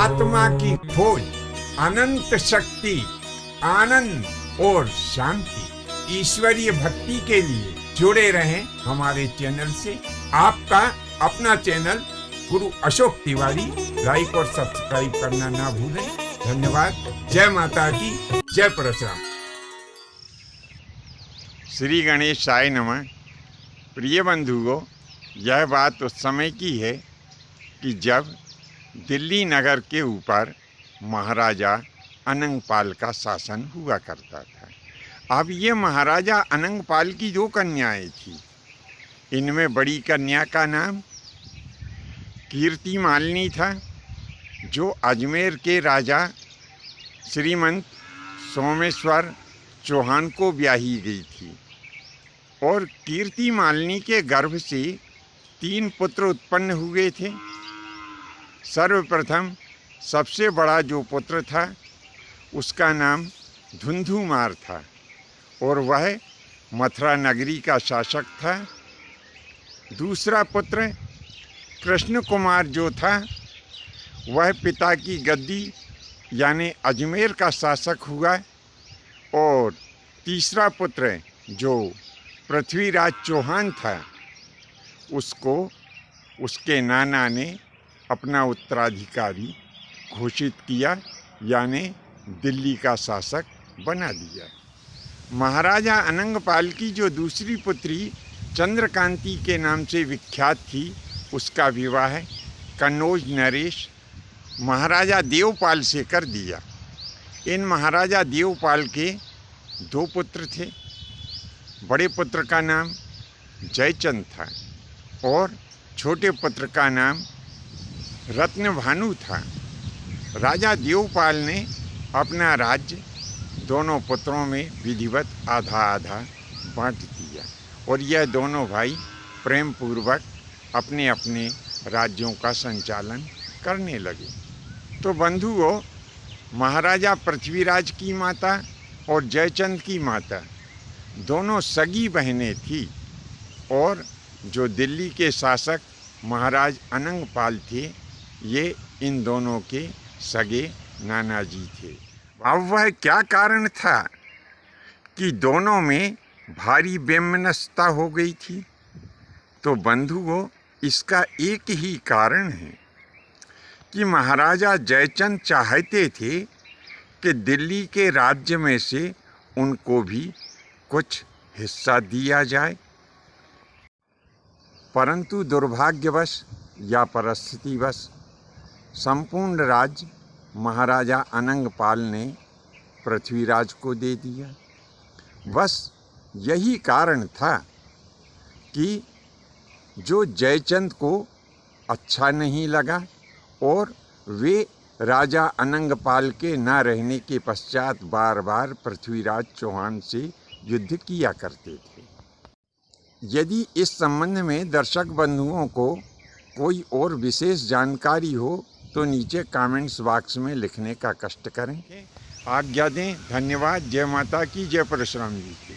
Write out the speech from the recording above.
आत्मा की खोज, अनंत शक्ति, आनंद और शांति, ईश्वरीय भक्ति के लिए जुड़े रहें हमारे चैनल से। आपका अपना चैनल गुरु अशोक तिवारी, लाइक और सब्सक्राइब करना ना भूलें। धन्यवाद। जय माता की, जय परशुराम। श्री गणेशाय नमः। प्रिय बंधुओं, यह बात उस समय की है कि जब दिल्ली नगर के ऊपर महाराजा अनंगपाल का शासन हुआ करता था। अब ये महाराजा अनंगपाल की दो कन्याएं थी। इनमें बड़ी कन्या का नाम कीर्ति मालिनी था, जो अजमेर के राजा श्रीमंत सोमेश्वर चौहान को ब्याही गई थी। और कीर्ति मालिनी के गर्भ से 3 पुत्र उत्पन्न हुए थे। सर्वप्रथम सबसे बड़ा जो पुत्र था उसका नाम धुंधुमार था और वह मथुरा नगरी का शासक था। दूसरा पुत्र कृष्ण कुमार जो था वह पिता की गद्दी यानी अजमेर का शासक हुआ। और तीसरा पुत्र जो पृथ्वीराज चौहान था उसको उसके नाना ने अपना उत्तराधिकारी घोषित किया, यानी दिल्ली का शासक बना दिया। महाराजा अनंगपाल की जो दूसरी पुत्री चंद्रकांति के नाम से विख्यात थी, उसका विवाह कन्नौज नरेश महाराजा देवपाल से कर दिया। इन महाराजा देवपाल के 2 पुत्र थे। बड़े पुत्र का नाम जयचंद था और छोटे पुत्र का नाम रत्नभानु था। राजा देवपाल ने अपना राज्य दोनों पुत्रों में विधिवत आधा आधा बांट दिया और यह दोनों भाई प्रेम पूर्वक अपने अपने राज्यों का संचालन करने लगे। तो बंधुओं, महाराजा पृथ्वीराज की माता और जयचंद की माता दोनों सगी बहनें थी और जो दिल्ली के शासक महाराज अनंगपाल थे, ये इन दोनों के सगे नाना जी थे। अब वह क्या कारण था कि दोनों में भारी वैमनस्यता हो गई थी? तो बंधुओं, इसका एक ही कारण है कि महाराजा जयचंद चाहते थे कि दिल्ली के राज्य में से उनको भी कुछ हिस्सा दिया जाए, परंतु दुर्भाग्यवश या परिस्थितिवश संपूर्ण राज्य महाराजा अनंगपाल ने पृथ्वीराज को दे दिया। बस यही कारण था कि जो जयचंद को अच्छा नहीं लगा और वे राजा अनंगपाल के न रहने के पश्चात बार बार पृथ्वीराज चौहान से युद्ध किया करते थे। यदि इस संबंध में दर्शक बंधुओं को कोई और विशेष जानकारी हो तो नीचे कमेंट्स बॉक्स में लिखने का कष्ट करें। आज्ञा दें। धन्यवाद। जय माता की, जय परशुराम जी की।